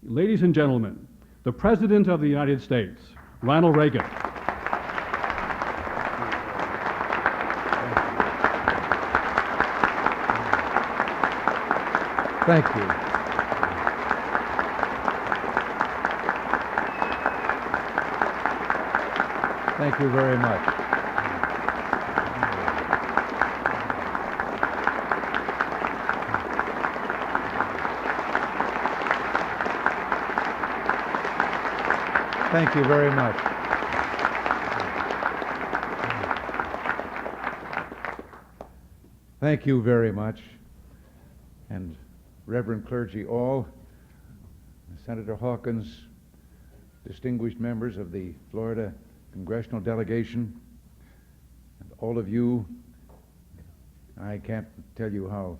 Ladies and gentlemen, the President of the United States, Ronald Reagan. Thank you. Thank you very much. Thank you very much. Thank you very much. And Reverend clergy all, Senator Hawkins, distinguished members of the Florida Congressional Delegation, and all of you, I can't tell you how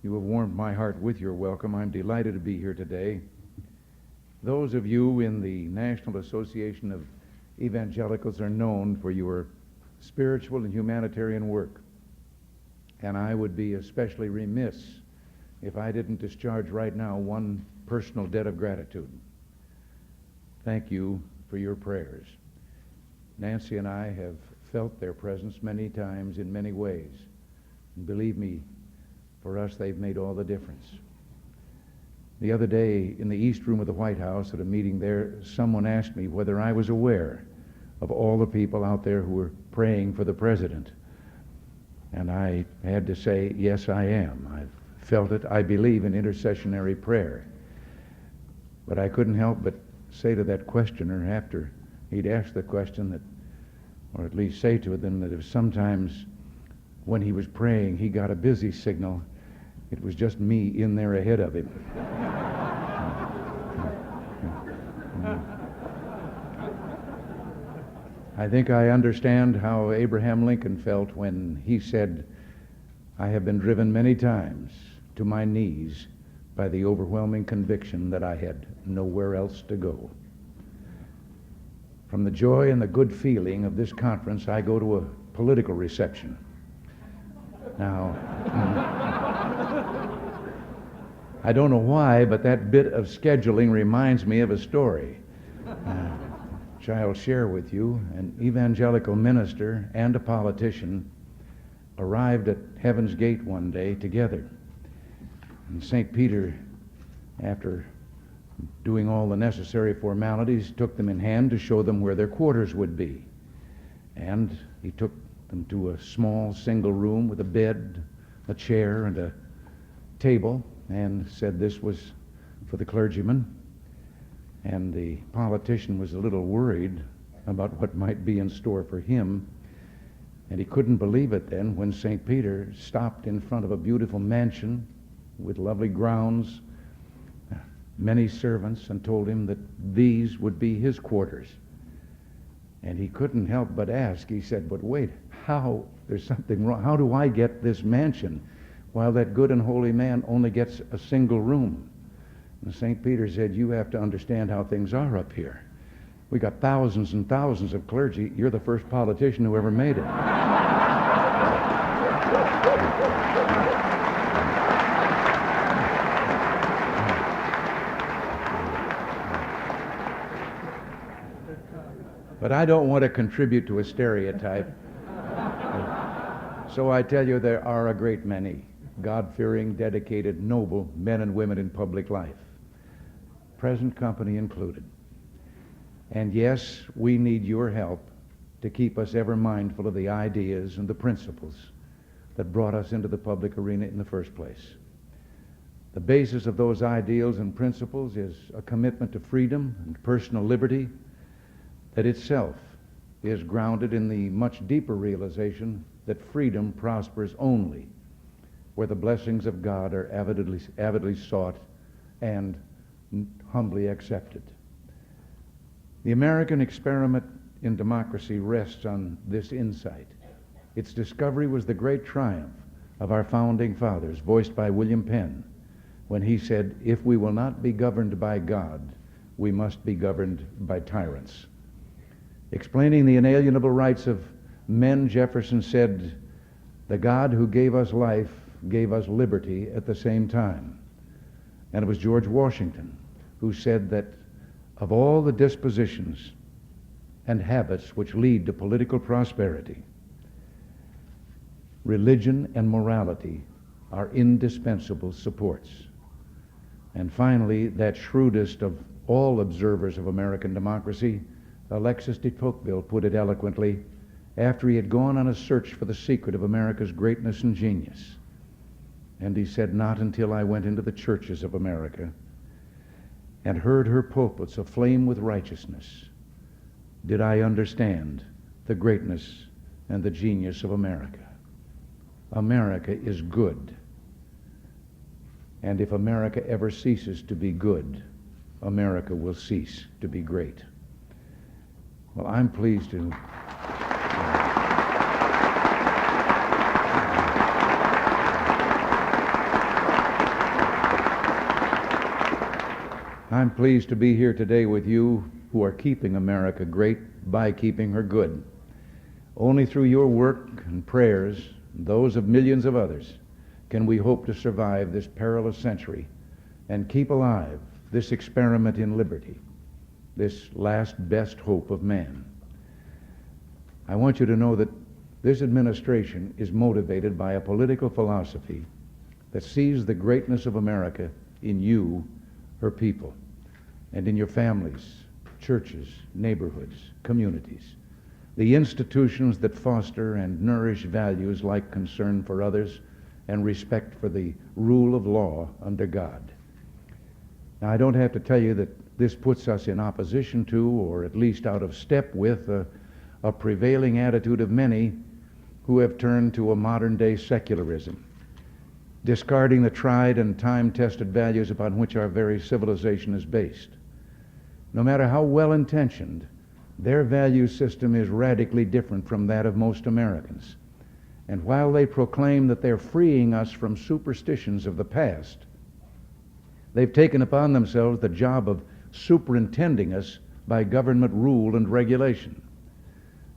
you have warmed my heart with your welcome. I'm delighted to be here today. Those of you in the National Association of Evangelicals are known for your spiritual and humanitarian work, and I would be especially remiss if I didn't discharge right now one personal debt of gratitude. Thank you for your prayers. Nancy and I have felt their presence many times in many ways. And believe me, for us, they've made all the difference. The other day, in the East Room of the White House at a meeting there, someone asked me whether I was aware of all the people out there who were praying for the President. And I had to say, yes, I am. I've felt it. I believe in intercessionary prayer. But I couldn't help but say to that questioner after he'd asked the question that, or at least say to them that if sometimes when he was praying he got a busy signal, it was just me in there ahead of him. I think I understand how Abraham Lincoln felt when he said, "I have been driven many times to my knees by the overwhelming conviction that I had nowhere else to go." From the joy and the good feeling of this conference, I go to a political reception. Now, I don't know why, but that bit of scheduling reminds me of a story, which I'll share with you. An evangelical minister and a politician arrived at Heaven's Gate one day together. And St. Peter, after doing all the necessary formalities, took them in hand to show them where their quarters would be. And he took them to a small single room with a bed, a chair, and a table, and said this was for the clergyman. And the politician was a little worried about what might be in store for him. And he couldn't believe it then when St. Peter stopped in front of a beautiful mansion with lovely grounds, many servants, and told him that these would be his quarters. And he couldn't help but ask. He said, "But wait, how? There's something wrong. How do I get this mansion while that good and holy man only gets a single room?" And St. Peter said, "You have to understand how things are up here. We got thousands and thousands of clergy. You're the first politician who ever made it." But I don't want to contribute to a stereotype. So I tell you, there are a great many God-fearing, dedicated, noble men and women in public life, present company included. And yes, we need your help to keep us ever mindful of the ideas and the principles that brought us into the public arena in the first place. The basis of those ideals and principles is a commitment to freedom and personal liberty that itself is grounded in the much deeper realization that freedom prospers only where the blessings of God are avidly sought and humbly accepted. The American experiment in democracy rests on this insight. Its discovery was the great triumph of our founding fathers, voiced by William Penn, when he said, "If we will not be governed by God, we must be governed by tyrants." Explaining the inalienable rights of men, Jefferson said, "The God who gave us life gave us liberty at the same time." And it was George Washington who said that of all the dispositions and habits which lead to political prosperity, religion and morality are indispensable supports. And finally, that shrewdest of all observers of American democracy, Alexis de Tocqueville, put it eloquently after he had gone on a search for the secret of America's greatness and genius. And he said, "Not until I went into the churches of America and heard her pulpits aflame with righteousness did I understand the greatness and the genius of America." America is good. And if America ever ceases to be good, America will cease to be great. Well, I'm pleased to be here today with you who are keeping America great by keeping her good. Only through your work and prayers, and those of millions of others, can we hope to survive this perilous century and keep alive this experiment in liberty, this last best hope of man. I want you to know that this administration is motivated by a political philosophy that sees the greatness of America in you, her people, and in your families, churches, neighborhoods, communities, the institutions that foster and nourish values like concern for others and respect for the rule of law under God. Now, I don't have to tell you that this puts us in opposition to, or at least out of step with, a prevailing attitude of many who have turned to a modern-day secularism, discarding the tried and time-tested values upon which our very civilization is based. No matter how well-intentioned, their value system is radically different from that of most Americans. And while they proclaim that they're freeing us from superstitions of the past, they've taken upon themselves the job of superintending us by government rule and regulation.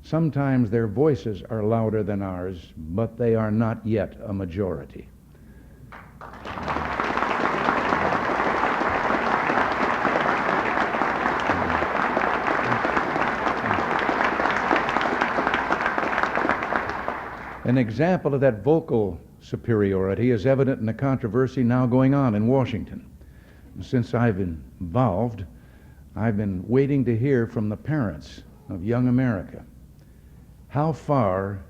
Sometimes their voices are louder than ours, but they are not yet a majority. An example of that vocal superiority is evident in the controversy now going on in Washington. Since I've been involved, I've been waiting to hear from the parents of young America. How far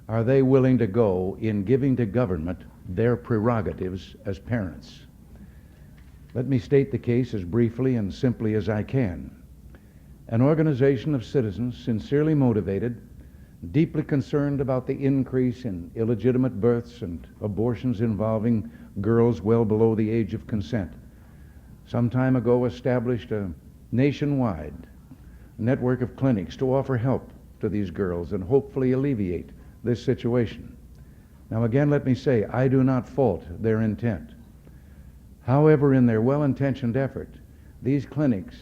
are they willing to go in giving to government their prerogatives as parents? Let me state the case as briefly and simply as I can. An organization of citizens sincerely motivated, deeply concerned about the increase in illegitimate births and abortions involving girls well below the age of consent, some time ago established a nationwide network of clinics to offer help to these girls and hopefully alleviate this situation. Now again, let me say, I do not fault their intent. However, in their well-intentioned effort, these clinics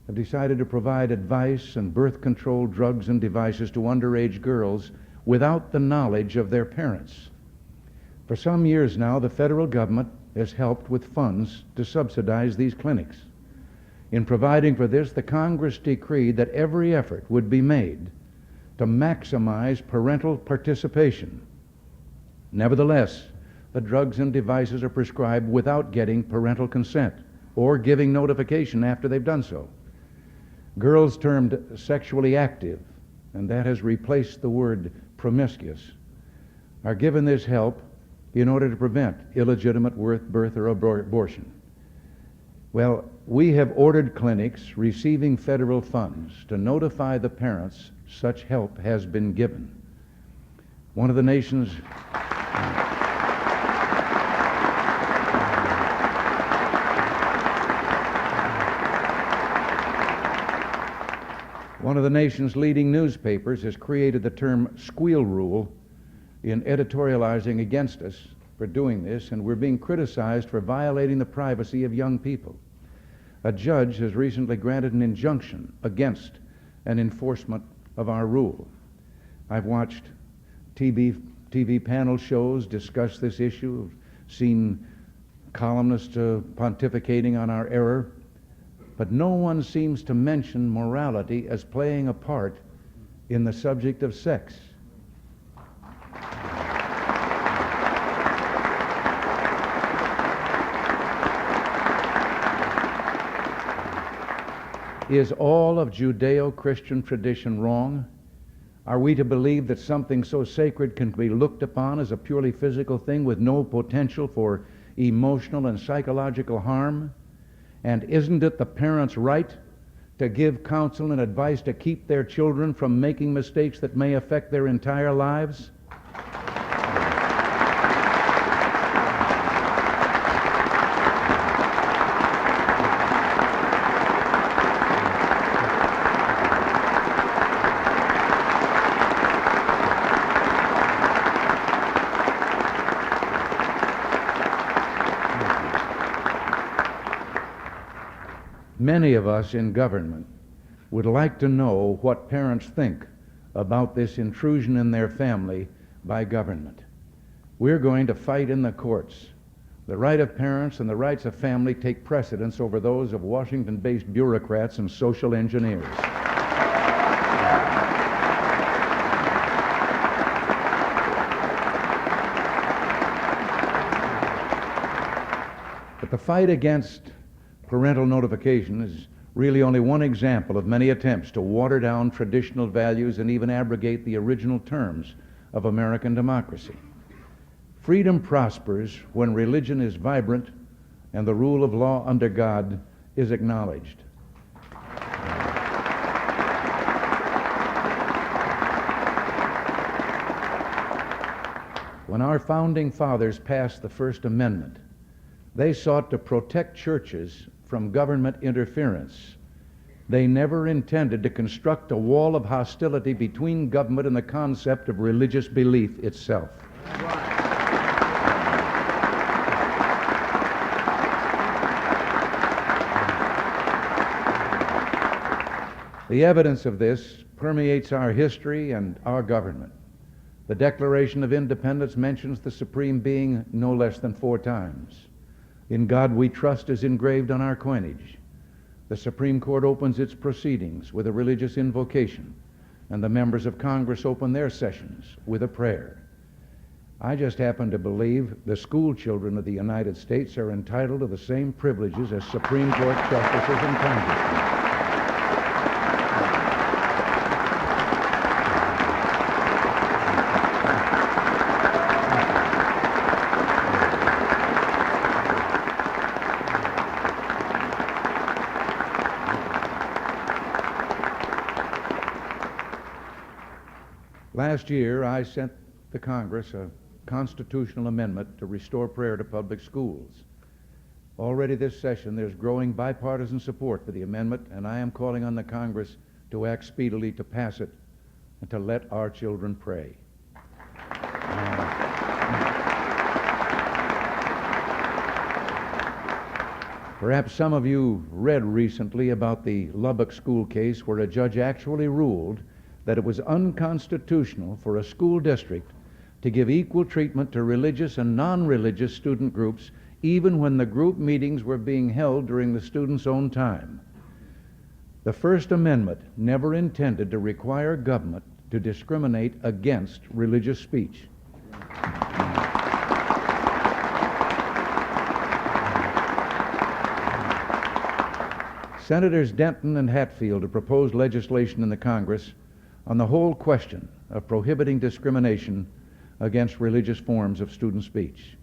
have decided to provide advice and birth control drugs and devices to underage girls without the knowledge of their parents. For some years now, the federal government has helped with funds to subsidize these clinics. In providing for this, the Congress decreed that every effort would be made to maximize parental participation. Nevertheless, the drugs and devices are prescribed without getting parental consent or giving notification after they've done so. Girls termed sexually active, and that has replaced the word promiscuous, are given this help in order to prevent illegitimate birth or abortion. Well, we have ordered clinics receiving federal funds to notify the parents such help has been given. One of the nation's leading newspapers has created the term squeal rule in editorializing against us for doing this, and we're being criticized for violating the privacy of young people. A judge has recently granted an injunction against an enforcement of our rule. I've watched TV panel shows discuss this issue, seen columnists pontificating on our error. but no one seems to mention morality as playing a part in the subject of sex. Is all of Judeo-Christian tradition wrong? Are we to believe that something so sacred can be looked upon as a purely physical thing with no potential for emotional and psychological harm? And isn't it the parents' right to give counsel and advice to keep their children from making mistakes that may affect their entire lives? Many of us in government would like to know what parents think about this intrusion in their family by government. We're going to fight in the courts. The right of parents and the rights of family take precedence over those of Washington-based bureaucrats and social engineers. But the fight against parental notification is really only one example of many attempts to water down traditional values and even abrogate the original terms of American democracy. Freedom prospers when religion is vibrant and the rule of law under God is acknowledged. When our founding fathers passed the First Amendment, they sought to protect churches from government interference. They never intended to construct a wall of hostility between government and the concept of religious belief itself. The evidence of this permeates our history and our government. The Declaration of Independence mentions the Supreme Being no less than 4 times. In God We Trust is engraved on our coinage. The Supreme Court opens its proceedings with a religious invocation, and the members of Congress open their sessions with a prayer. I just happen to believe the school children of the United States are entitled to the same privileges as Supreme Court justices and congressmen. Last year, I sent the Congress a constitutional amendment to restore prayer to public schools. Already this session, there's growing bipartisan support for the amendment, and I am calling on the Congress to act speedily to pass it and to let our children pray. Perhaps some of you read recently about the Lubbock school case where a judge actually ruled that it was unconstitutional for a school district to give equal treatment to religious and non-religious student groups, even when the group meetings were being held during the students' own time. The First Amendment never intended to require government to discriminate against religious speech. Senators Denton and Hatfield have proposed legislation in the Congress on the whole question of prohibiting discrimination against religious forms of student speech.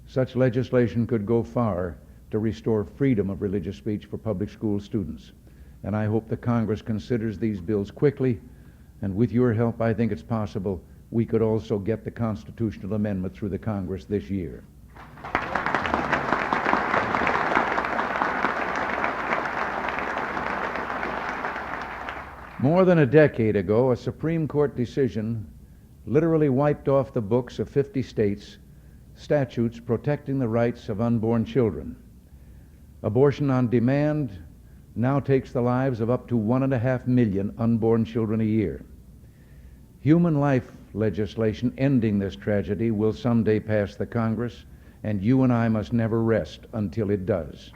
Such legislation could go far to restore freedom of religious speech for public school students. And I hope the Congress considers these bills quickly, and with your help, I think it's possible we could also get the constitutional amendment through the Congress this year. More than a decade ago, a Supreme Court decision literally wiped off the books of 50 states statutes protecting the rights of unborn children. Abortion on demand now takes the lives of up to 1.5 million unborn children a year. Human life legislation ending this tragedy will someday pass the Congress, and you and I must never rest until it does.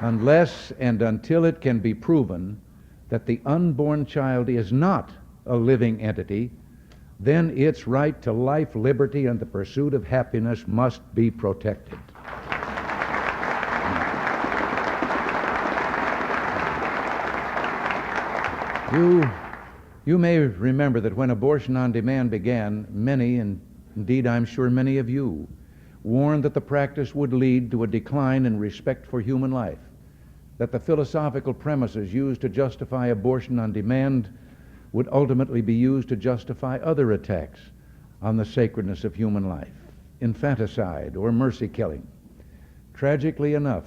unless and until it can be proven that the unborn child is not a living entity, then its right to life, liberty, and the pursuit of happiness must be protected. You may remember that when abortion on demand began, many, and indeed I'm sure many of you, warned that the practice would lead to a decline in respect for human life, that the philosophical premises used to justify abortion on demand would ultimately be used to justify other attacks on the sacredness of human life, infanticide or mercy killing. Tragically enough,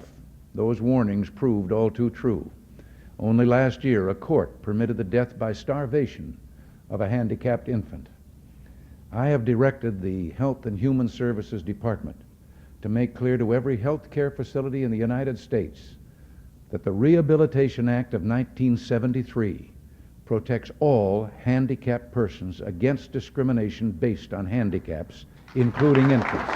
those warnings proved all too true. Only last year, a court permitted the death by starvation of a handicapped infant. I have directed the Health and Human Services Department to make clear to every health care facility in the United States that the Rehabilitation Act of 1973 protects all handicapped persons against discrimination based on handicaps, including infants.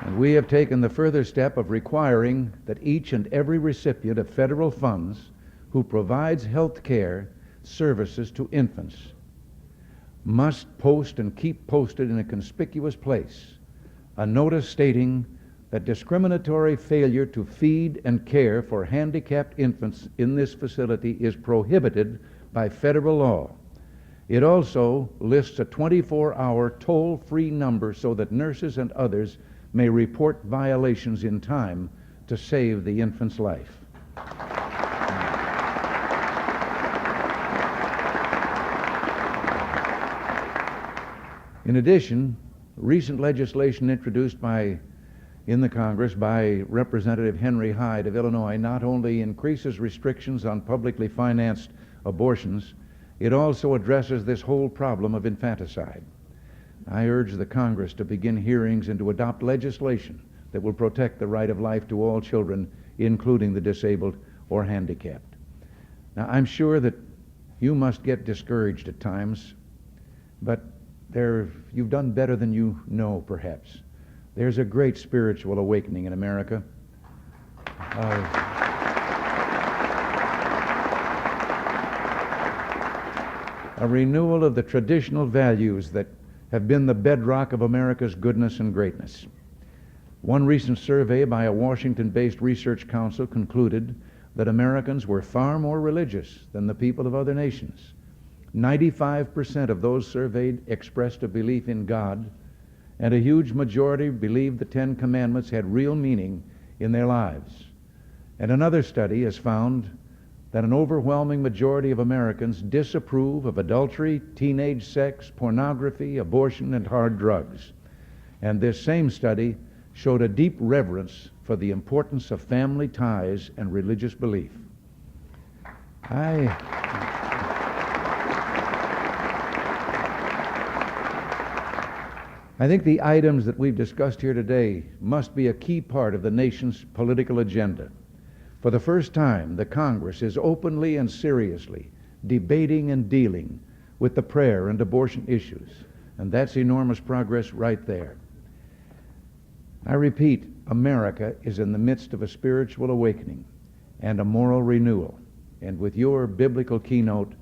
And we have taken the further step of requiring that each and every recipient of federal funds who provides health care services to infants must post and keep posted in a conspicuous place a notice stating that discriminatory failure to feed and care for handicapped infants in this facility is prohibited by federal law. It also lists a 24-hour toll-free number so that nurses and others may report violations in time to save the infant's life. In addition, recent legislation introduced in the Congress by Representative Henry Hyde of Illinois not only increases restrictions on publicly financed abortions, it also addresses this whole problem of infanticide. I urge the Congress to begin hearings and to adopt legislation that will protect the right of life to all children, including the disabled or handicapped. Now, I'm sure that you must get discouraged at times, but you've done better than you know, perhaps. There's a great spiritual awakening in America. A renewal of the traditional values that have been the bedrock of America's goodness and greatness. One recent survey by a Washington-based research council concluded that Americans were far more religious than the people of other nations. 95% of those surveyed expressed a belief in God, and a huge majority believed the Ten Commandments had real meaning in their lives. And another study has found that an overwhelming majority of Americans disapprove of adultery, teenage sex, pornography, abortion, and hard drugs. And this same study showed a deep reverence for the importance of family ties and religious belief. I think the items that we've discussed here today must be a key part of the nation's political agenda. For the first time, the Congress is openly and seriously debating and dealing with the prayer and abortion issues, and that's enormous progress right there. I repeat, America is in the midst of a spiritual awakening and a moral renewal, and with your biblical keynote,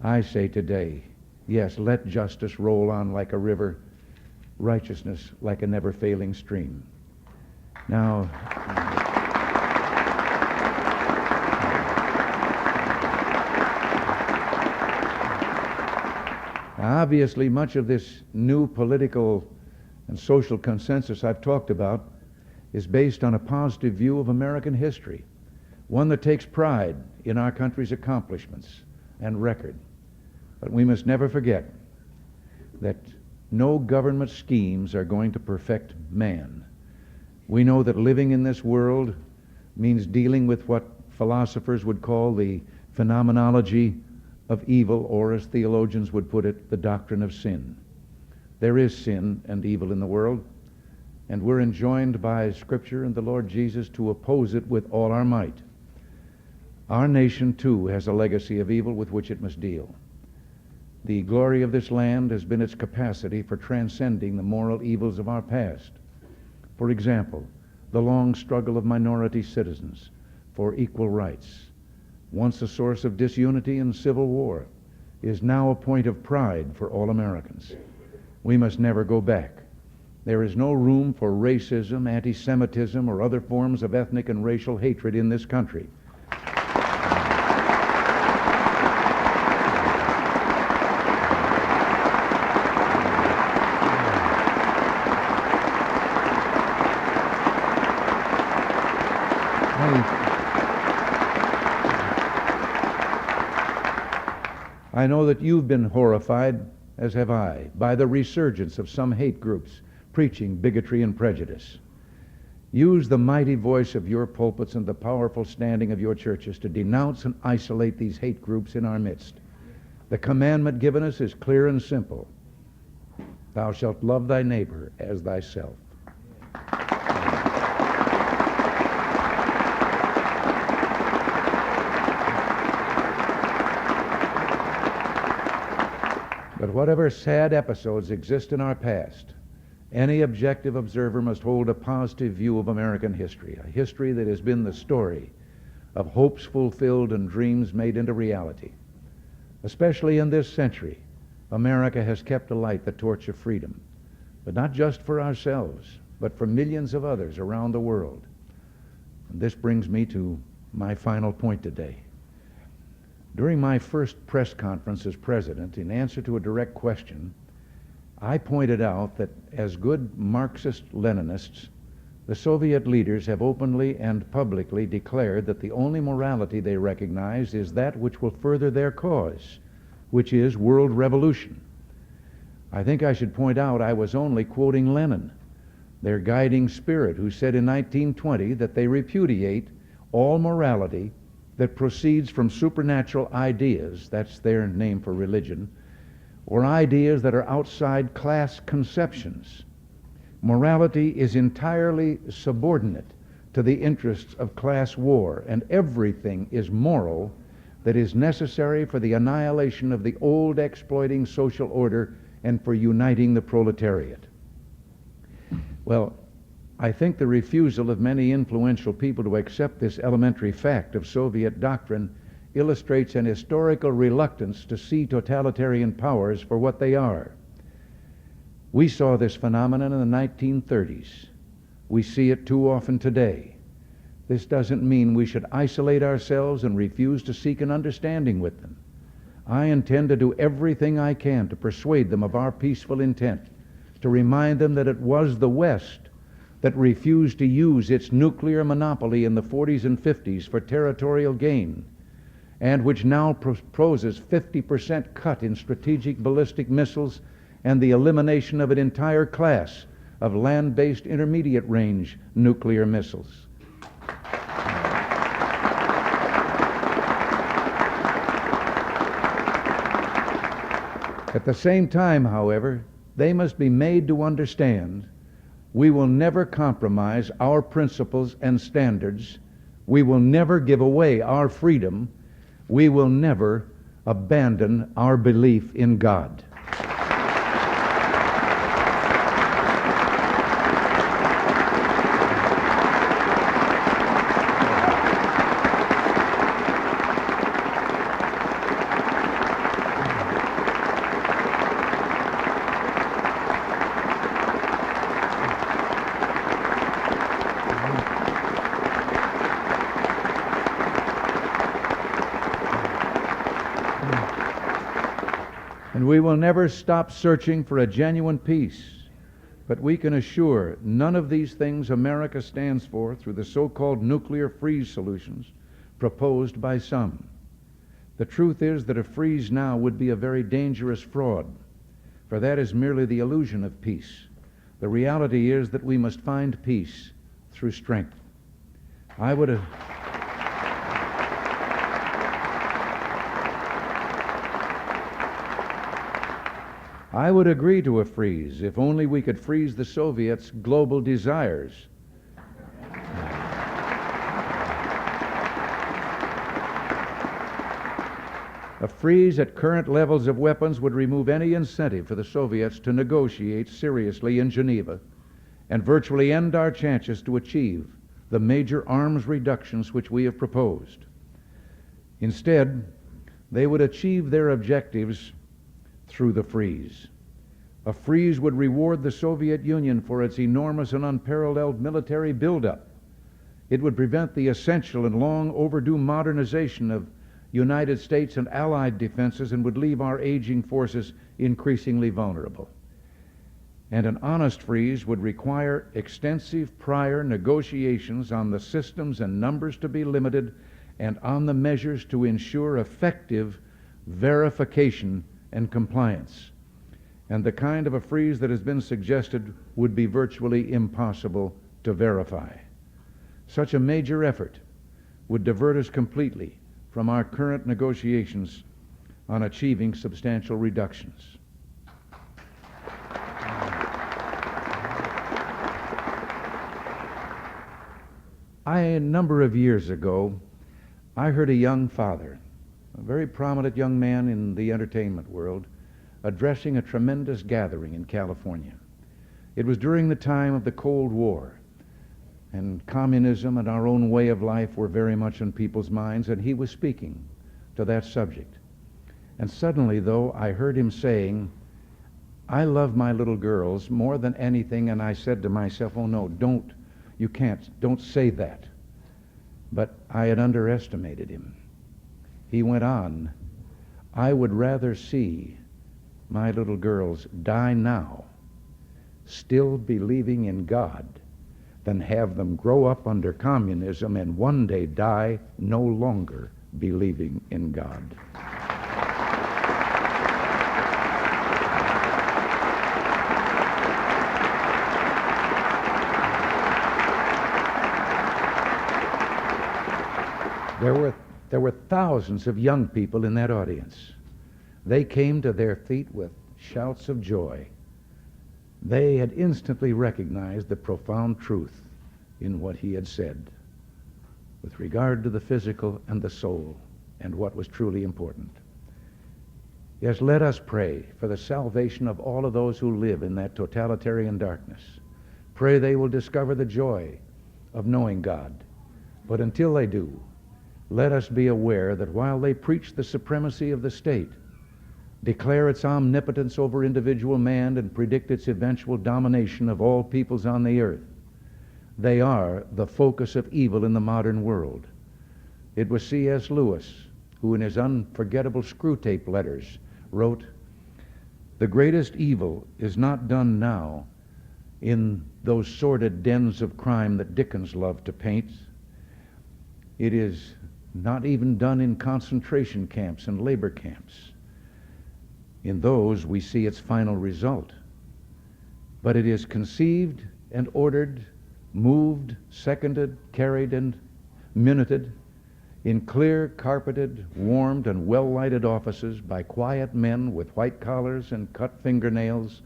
I say today, yes, let justice roll on like a river, righteousness like a never-failing stream. Now, obviously, much of this new political and social consensus I've talked about is based on a positive view of American history, one that takes pride in our country's accomplishments and record. But we must never forget that no government schemes are going to perfect man. We know that living in this world means dealing with what philosophers would call the phenomenology of evil, or as theologians would put it, the doctrine of sin. There is sin and evil in the world, and we're enjoined by Scripture and the Lord Jesus to oppose it with all our might. Our nation, too, has a legacy of evil with which it must deal. The glory of this land has been its capacity for transcending the moral evils of our past. For example, the long struggle of minority citizens for equal rights, once a source of disunity and civil war, is now a point of pride for all Americans. We must never go back. There is no room for racism, anti-Semitism, or other forms of ethnic and racial hatred in this country. I know that you've been horrified, as have I, by the resurgence of some hate groups preaching bigotry and prejudice. Use the mighty voice of your pulpits and the powerful standing of your churches to denounce and isolate these hate groups in our midst. The commandment given us is clear and simple. Thou shalt love thy neighbor as thyself. But whatever sad episodes exist in our past, any objective observer must hold a positive view of American history, a history that has been the story of hopes fulfilled and dreams made into reality. Especially in this century, America has kept alight the torch of freedom, but not just for ourselves, but for millions of others around the world. And this brings me to my final point today. During my first press conference as president, in answer to a direct question, I pointed out that as good Marxist-Leninists, the Soviet leaders have openly and publicly declared that the only morality they recognize is that which will further their cause, which is world revolution. I think I should point out I was only quoting Lenin, their guiding spirit, who said in 1920 that they repudiate all morality that proceeds from supernatural ideas, that's their name for religion, or ideas that are outside class conceptions. Morality is entirely subordinate to the interests of class war, and everything is moral that is necessary for the annihilation of the old exploiting social order and for uniting the proletariat. Well, I think the refusal of many influential people to accept this elementary fact of Soviet doctrine illustrates an historical reluctance to see totalitarian powers for what they are. We saw this phenomenon in the 1930s. We see it too often today. This doesn't mean we should isolate ourselves and refuse to seek an understanding with them. I intend to do everything I can to persuade them of our peaceful intent, to remind them that it was the West that refused to use its nuclear monopoly in the 40s and 50s for territorial gain, and which now proposes 50% cut in strategic ballistic missiles and the elimination of an entire class of land-based intermediate-range nuclear missiles. At the same time, however, they must be made to understand we will never compromise our principles and standards. We will never give away our freedom. We will never abandon our belief in God. And we will never stop searching for a genuine peace. But we can assure none of these things America stands for through the so-called nuclear freeze solutions proposed by some. The truth is that a freeze now would be a very dangerous fraud, for that is merely the illusion of peace. The reality is that we must find peace through strength. I would agree to a freeze if only we could freeze the Soviets' global desires. A freeze at current levels of weapons would remove any incentive for the Soviets to negotiate seriously in Geneva and virtually end our chances to achieve the major arms reductions which we have proposed. Instead, they would achieve their objectives through the freeze. A freeze would reward the Soviet Union for its enormous and unparalleled military buildup. It would prevent the essential and long overdue modernization of United States and Allied defenses and would leave our aging forces increasingly vulnerable. And an honest freeze would require extensive prior negotiations on the systems and numbers to be limited and on the measures to ensure effective verification and compliance. And the kind of a freeze that has been suggested would be virtually impossible to verify. Such a major effort would divert us completely from our current negotiations on achieving substantial reductions. A number of years ago, I heard a young father, a very prominent young man in the entertainment world, addressing a tremendous gathering in California. It was during the time of the Cold War, and communism and our own way of life were very much on people's minds, and he was speaking to that subject. And suddenly, though, I heard him saying, "I love my little girls more than anything," and I said to myself, "Oh no, don't say that." But I had underestimated him. He went on, "I would rather see my little girls die now, still believing in God, than have them grow up under communism and one day die no longer believing in God." There were thousands of young people in that audience. They came to their feet with shouts of joy. They had instantly recognized the profound truth in what he had said with regard to the physical and the soul and what was truly important. Yes, let us pray for the salvation of all of those who live in that totalitarian darkness. Pray they will discover the joy of knowing God. But until they do, let us be aware that while they preach the supremacy of the state, declare its omnipotence over individual man, and predict its eventual domination of all peoples on the earth, they are the focus of evil in the modern world. It was C.S. Lewis who, in his unforgettable Screwtape letters, wrote, "The greatest evil is not done now in those sordid dens of crime that Dickens loved to paint. It is not even done in concentration camps and labor camps. In those we see its final result. But it is conceived and ordered, moved, seconded, carried, and minuted in clear, carpeted, warmed, and well-lighted offices by quiet men with white collars and cut fingernails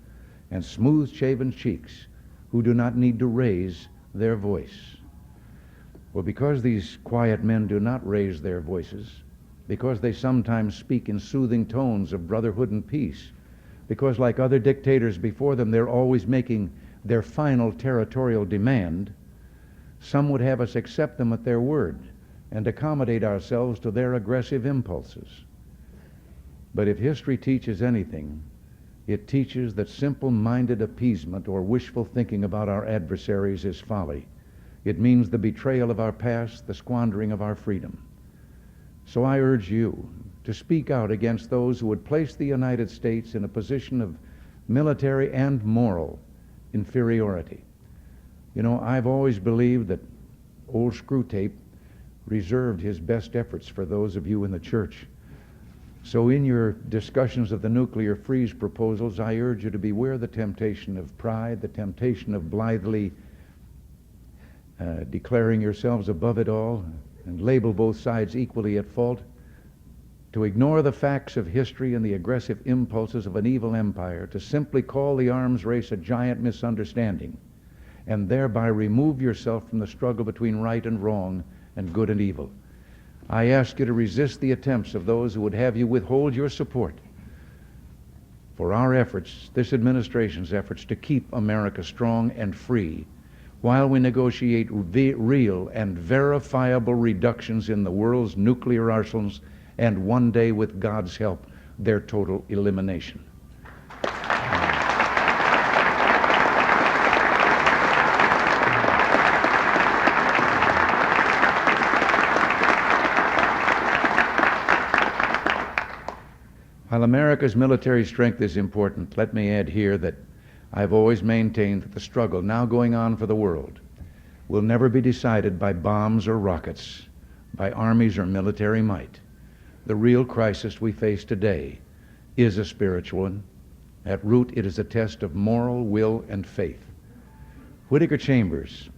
and smooth-shaven cheeks who do not need to raise their voice." Well, because these quiet men do not raise their voices, because they sometimes speak in soothing tones of brotherhood and peace, because like other dictators before them, they're always making their final territorial demand, some would have us accept them at their word and accommodate ourselves to their aggressive impulses. But if history teaches anything, it teaches that simple-minded appeasement or wishful thinking about our adversaries is folly. It means the betrayal of our past, the squandering of our freedom. So I urge you to speak out against those who would place the United States in a position of military and moral inferiority. You know, I've always believed that old Screwtape reserved his best efforts for those of you in the church. So in your discussions of the nuclear freeze proposals, I urge you to beware the temptation of pride, the temptation of blithely declaring yourselves above it all and label both sides equally at fault, to ignore the facts of history and the aggressive impulses of an evil empire, to simply call the arms race a giant misunderstanding, and thereby remove yourself from the struggle between right and wrong and good and evil. I ask you to resist the attempts of those who would have you withhold your support for our efforts, this administration's efforts, to keep America strong and free while we negotiate real and verifiable reductions in the world's nuclear arsenals and one day, with God's help, their total elimination. While America's military strength is important, let me add here that I've always maintained that the struggle now going on for the world will never be decided by bombs or rockets, by armies or military might. The real crisis we face today is a spiritual one. At root, it is a test of moral will and faith. Whittaker Chambers,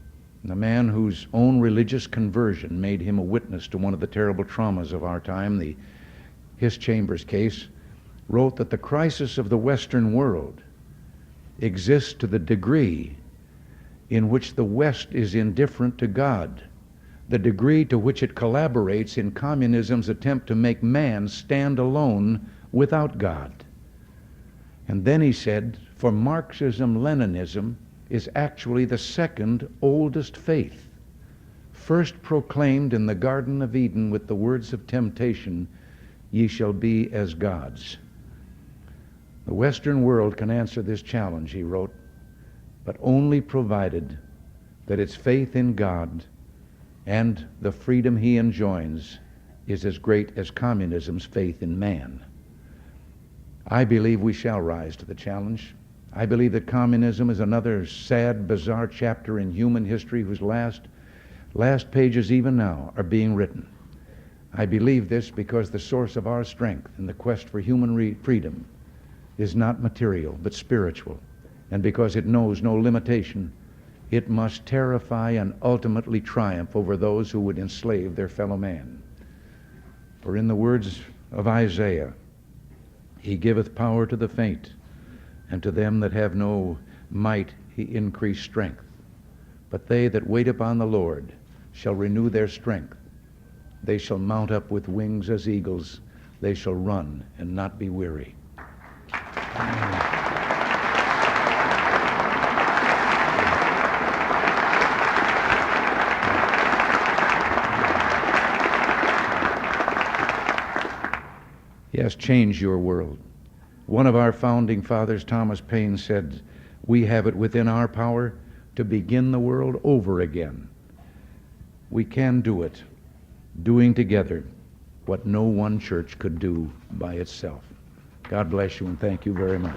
the man whose own religious conversion made him a witness to one of the terrible traumas of our time, the Hiss Chambers case, wrote that the crisis of the Western world exists to the degree in which the West is indifferent to God, the degree to which it collaborates in communism's attempt to make man stand alone without God. And then he said, for Marxism-Leninism is actually the second oldest faith, first proclaimed in the Garden of Eden with the words of temptation, ye shall be as gods. The Western world can answer this challenge, he wrote, but only provided that its faith in God and the freedom he enjoins is as great as communism's faith in man. I believe we shall rise to the challenge. I believe that communism is another sad, bizarre chapter in human history whose last pages even now are being written. I believe this because the source of our strength in the quest for human freedom is not material but spiritual, and because it knows no limitation, it must terrify and ultimately triumph over those who would enslave their fellow man. For in the words of Isaiah, he giveth power to the faint, and to them that have no might he increased strength. But they that wait upon the Lord shall renew their strength. They shall mount up with wings as eagles. They shall run and not be weary. Yes, change your world. One of our founding fathers, Thomas Paine, said, we have it within our power to begin the world over again. We can do it, doing together what no one church could do by itself. God bless you, and thank you very much.